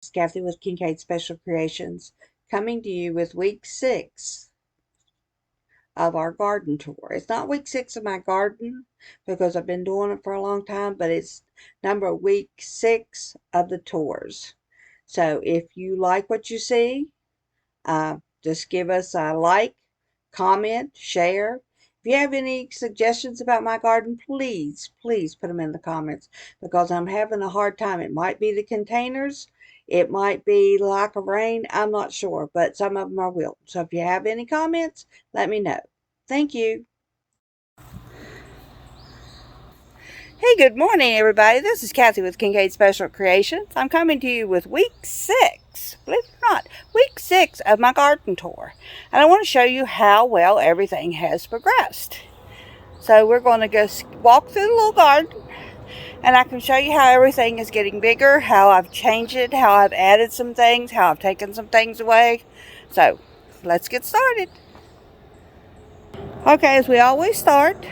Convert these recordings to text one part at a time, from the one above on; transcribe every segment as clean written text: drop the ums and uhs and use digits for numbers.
It's Kathy with Kincaid Special Creations, coming to you with week 6 of our garden tour. It's not week 6 of my garden because I've been doing it for a long time, but it's week 6 of the tours. So if you like what you see, just give us a like, comment, share. If you have any suggestions about my garden, please put them in the comments because I'm having a hard time. It might be the containers. It might be lack of rain. I'm not sure, but some of them are wilt. So if you have any comments, let me know. Thank you. Hey, good morning, everybody. This is Kathy with Kincaid Special Creations. I'm coming to you with week 6, believe it or not, week 6 of my garden tour. And I want to show you how well everything has progressed. So we're going to go walk through the little garden, and I can show you how everything is getting bigger, how I've changed it, how I've added some things, how I've taken some things away. So let's get started. Okay, as we always start,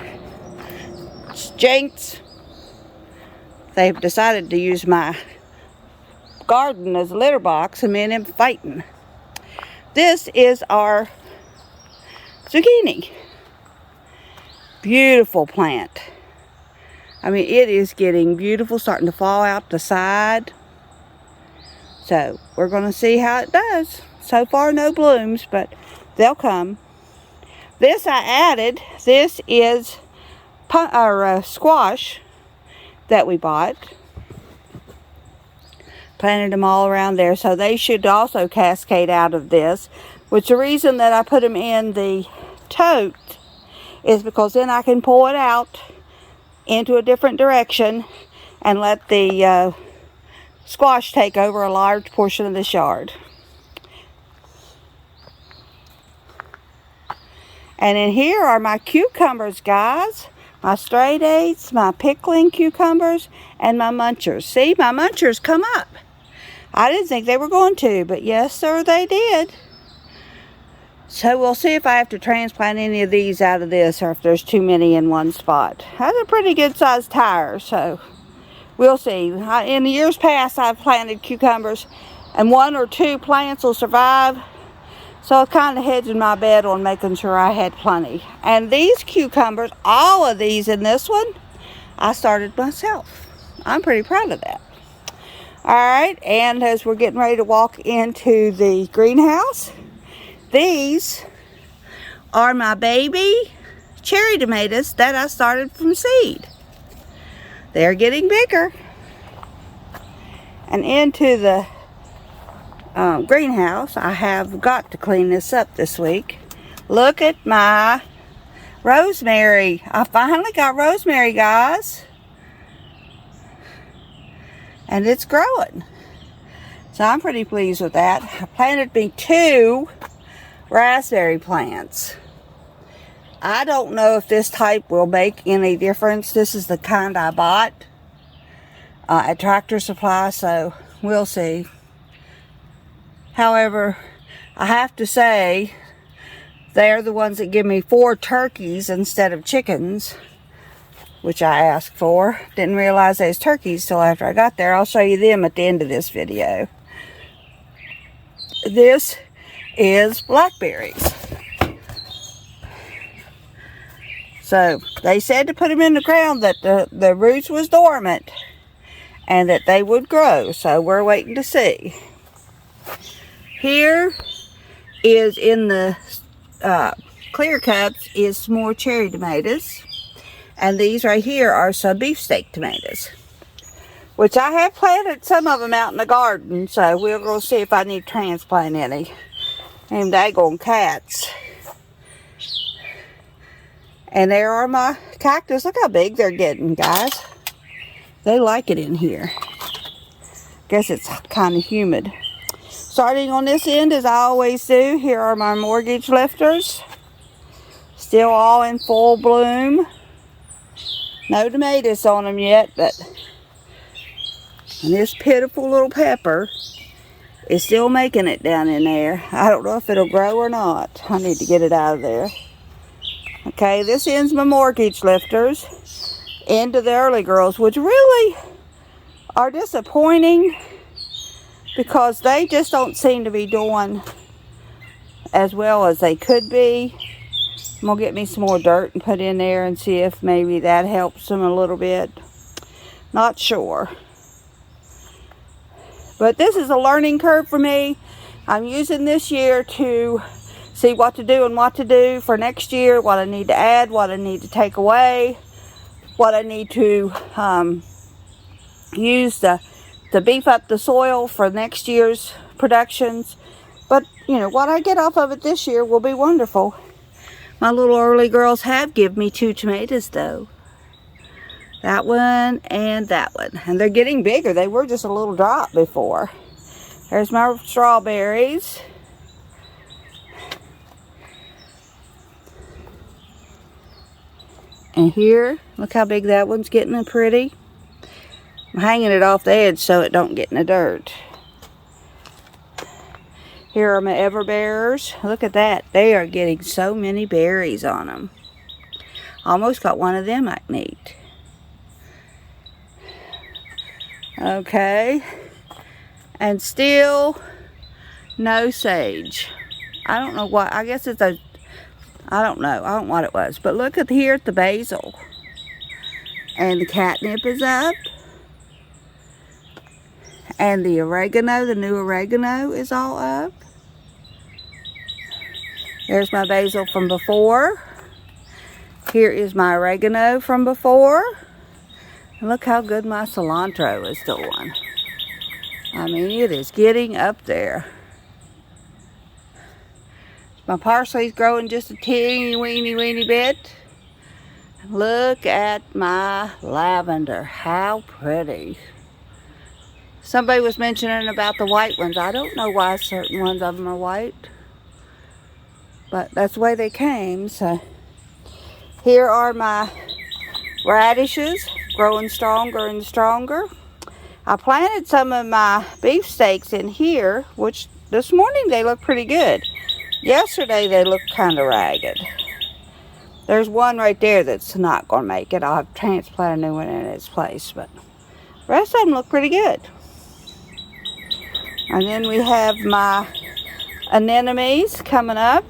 Jinx. They've decided to use my garden as a litter box, and me and him fighting. This is our zucchini. Beautiful plant. I mean, it is getting beautiful, starting to fall out the side. So we're going to see how it does. So far, no blooms, but they'll come. This I added. This is our squash that we bought. Planted them all around there, so they should also cascade out of this. Which the reason that I put them in the tote is because then I can pull it out into a different direction and let the squash take over a large portion of this yard. And in here are my cucumbers, guys. My stray dates, my pickling cucumbers, and my munchers. See, my munchers come up. I didn't think they were going to, but yes, sir, they did. So we'll see if I have to transplant any of these out of this or if there's too many in one spot. That's a pretty good sized tire, so we'll see. In the years past, I've planted cucumbers, and 1 or 2 plants will survive. So I was kind of hedging my bet on making sure I had plenty. And these cucumbers, all of these in this one, I started myself. I'm pretty proud of that. Alright, and as we're getting ready to walk into the greenhouse, these are my baby cherry tomatoes that I started from seed. They're getting bigger. And into the greenhouse, I have got to clean this up this week. Look at my rosemary. I finally got rosemary, guys. And it's growing. So I'm pretty pleased with that. I planted me 2 raspberry plants. I don't know if this type will make any difference. This is the kind I bought at Tractor Supply, so we'll see. However, I have to say, they're the ones that give me 4 turkeys instead of chickens, which I asked for. Didn't realize they was turkeys till after I got there. I'll show you them at the end of this video. This is blackberries. So they said to put them in the ground, that the roots was dormant and that they would grow. So we're waiting to see. Here is in the clear cups is some more cherry tomatoes. And these right here are some beefsteak tomatoes, which I have planted some of them out in the garden. So we're going to see if I need to transplant any. And daggone cats. And there are my cactus. Look how big they're getting, guys. They like it in here. Guess it's kind of humid. Starting on this end, as I always do, here are my mortgage lifters. Still all in full bloom. No tomatoes on them yet, but and this pitiful little pepper is still making it down in there. I don't know if it'll grow or not. I need to get it out of there. Okay, this ends my mortgage lifters. Into the early girls, which really are disappointing because they just don't seem to be doing as well as they could be. I'm going to get me some more dirt and put in there and see if maybe that helps them a little bit. Not sure. But this is a learning curve for me. I'm using this year to see what to do and what to do for next year, what I need to add, what I need to take away, what I need to use to beef up the soil for next year's productions. But, you know, what I get off of it this year will be wonderful. My little early girls have given me 2 tomatoes, though. That one and that one. And they're getting bigger. They were just a little drop before. There's my strawberries. And here, look how big that one's getting and pretty. I'm hanging it off the edge so it don't get in the dirt. Here are my everbearers. Look at that. They are getting so many berries on them. Almost got one of them I can eat. Okay. And still no sage. I don't know what. I guess it's a... I don't know. I don't know what it was. But look at here at the basil. And the catnip is up. And the oregano, the new oregano is all up. There's my basil from before. Here is my oregano from before. And look how good my cilantro is doing. I mean, it is getting up there. My parsley's growing just a teeny weeny bit. Look at my lavender. How pretty. Somebody was mentioning about the white ones. I don't know why certain ones of them are white. But that's the way they came. So here are my radishes growing stronger and stronger. I planted some of my beefsteaks in here, which this morning they look pretty good. Yesterday they looked kind of ragged. There's one right there that's not going to make it. I'll have to transplant a new one in its place. But the rest of them look pretty good. And then we have my anemones coming up.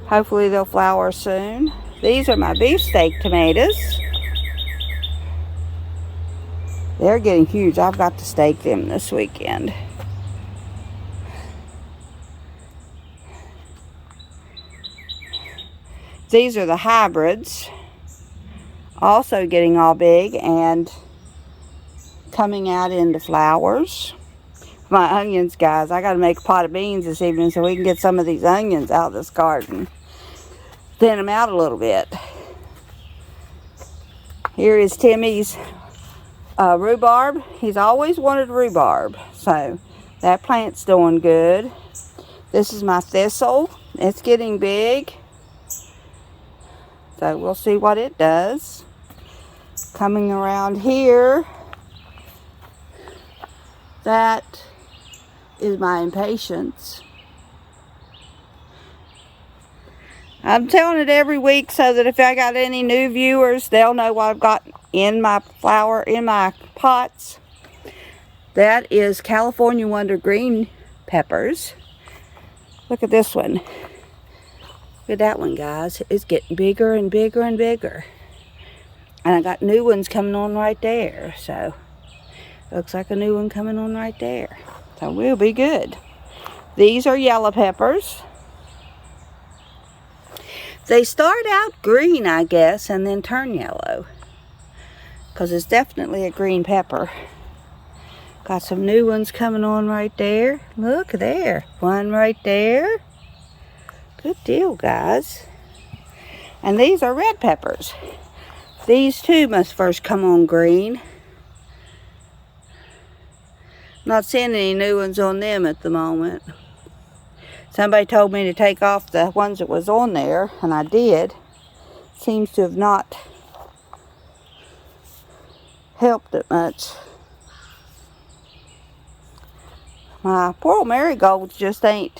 Hopefully they'll flower soon. These are my beefsteak tomatoes. They're getting huge. I've got to stake them this weekend. These are the hybrids. Also getting all big and coming out into flowers. My onions, guys. I got to make a pot of beans this evening so we can get some of these onions out of this garden. Thin them out a little bit. Here is Timmy's rhubarb. He's always wanted rhubarb. So that plant's doing good. This is my thistle. It's getting big. So we'll see what it does. Coming around here. That is my impatience. I'm telling it every week so that if I got any new viewers, they'll know what I've got in my flower, in my pots. That is California Wonder green peppers. Look at this one. Look at that one, guys. It's getting bigger and bigger and bigger. And I got new ones coming on right there. So, looks like a new one coming on right there. So, we'll be good. These are yellow peppers. They start out green, I guess, and then turn yellow. Because it's definitely a green pepper. Got some new ones coming on right there. Look there. One right there. Good deal, guys. And these are red peppers. These two must first come on green. Not seeing any new ones on them at the moment. Somebody told me to take off the ones that was on there, and I did. Seems to have not helped it much. My poor old marigolds just ain't,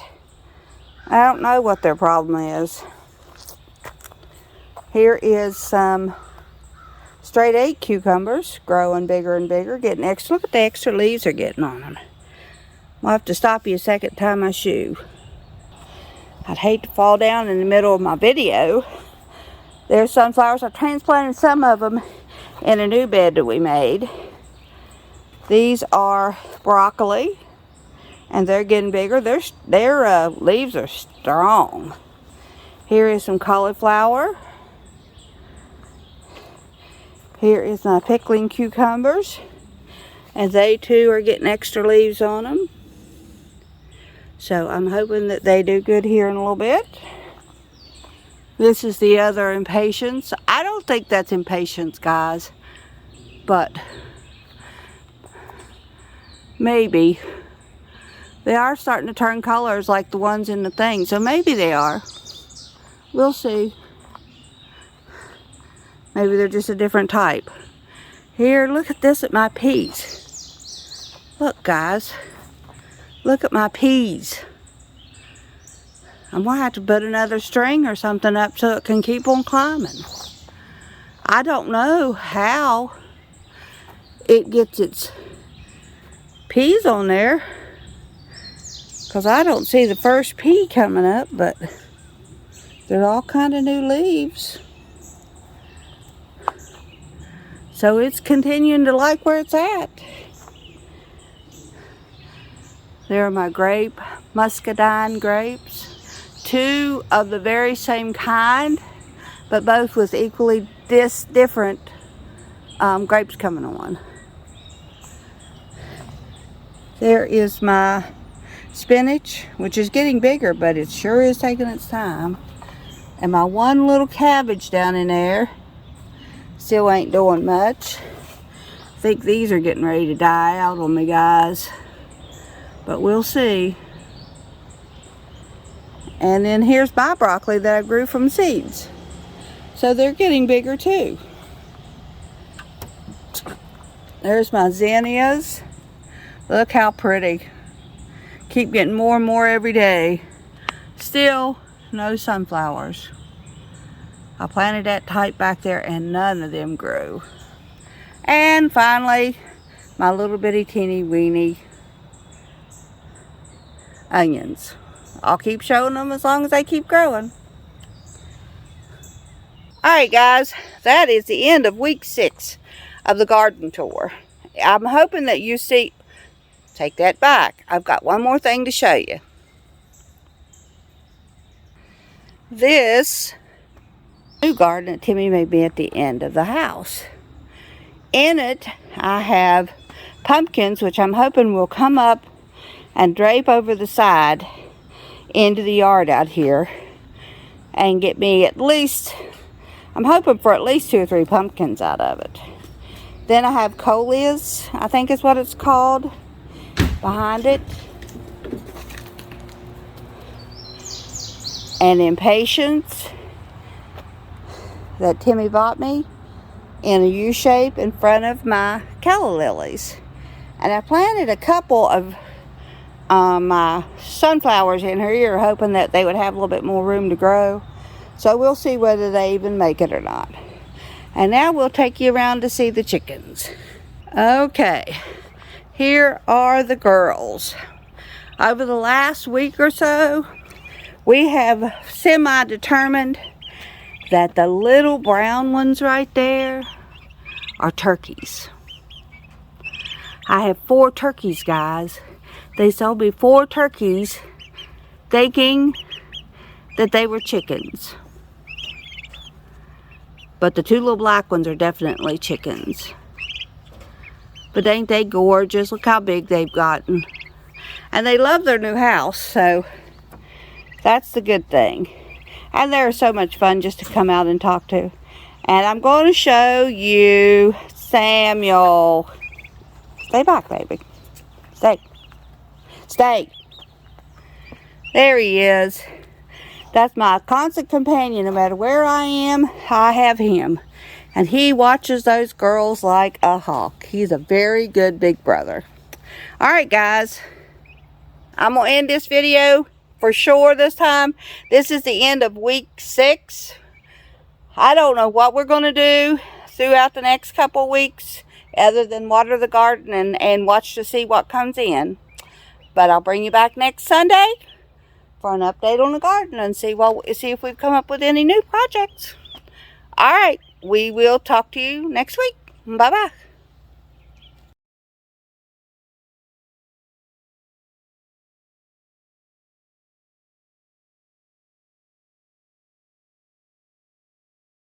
I don't know what their problem is. Here is some straight 8 cucumbers growing bigger and bigger, getting extra. Look at the extra leaves they're getting on them. I'll have to stop you a second to tie my shoe. I'd hate to fall down in the middle of my video. There's sunflowers. I transplanted some of them in a new bed that we made. These are broccoli, and they're getting bigger. Their leaves are strong. Here is some cauliflower. Here is my pickling cucumbers, and they too are getting extra leaves on them. So I'm hoping that they do good here in a little bit. This is the other impatiens. I don't think that's impatiens, guys, but maybe. They are starting to turn colors like the ones in the thing, so maybe they are. We'll see. Maybe they're just a different type. Here, look at this at my peas. Look, guys. Look at my peas. I'm going to have to put another string or something up so it can keep on climbing. I don't know how it gets its peas on there, because I don't see the first pea coming up, but there's all kind of new leaves. So it's continuing to like where it's at. There are my grape, muscadine grapes. Two of the very same kind, but both with equally different grapes coming on. There is my spinach, which is getting bigger, but it sure is taking its time. And my one little cabbage down in there still ain't doing much. I think these are getting ready to die out on me, guys. But we'll see. And then here's my broccoli that I grew from seeds. So they're getting bigger too. There's my zinnias. Look how pretty. Keep getting more and more every day. Still no sunflowers. I planted that type back there and none of them grew. And finally, my little bitty teeny weeny onions. I'll keep showing them as long as they keep growing. Alright guys, that is the end of week 6 of the garden tour. I'm hoping that you see, take that back. I've got one more thing to show you. This new garden that Timmy made me at the end of the house. In it, I have pumpkins, which I'm hoping will come up and drape over the side into the yard out here and get me at least, I'm hoping for at least 2 or 3 pumpkins out of it. Then I have coleus, I think is what it's called, behind it. And impatiens that Timmy bought me in a U shape in front of my calla lilies. And I planted a couple of my sunflowers in here, hoping that they would have a little bit more room to grow. So we'll see whether they even make it or not. And now we'll take you around to see the chickens. Okay, here are the girls. Over the last week or so, we have semi-determined that the little brown ones right there are turkeys. I have 4 turkeys, guys. They sold me 4 turkeys thinking that they were chickens. But the 2 little black ones are definitely chickens. But ain't they gorgeous? Look how big they've gotten. And they love their new house, so that's the good thing. And they're so much fun just to come out and talk to. And I'm going to show you Samuel. Stay back, baby. Stay. Stay. There he is. That's my constant companion. No matter where I am, I have him. And he watches those girls like a hawk. He's a very good big brother. Alright guys, I'm going to end this video for sure this time. This is the end of week 6. I don't know what we're going to do throughout the next couple weeks other than water the garden and watch to see what comes in. But I'll bring you back next Sunday for an update on the garden and see if we've come up with any new projects. All right, we will talk to you next week. Bye-bye.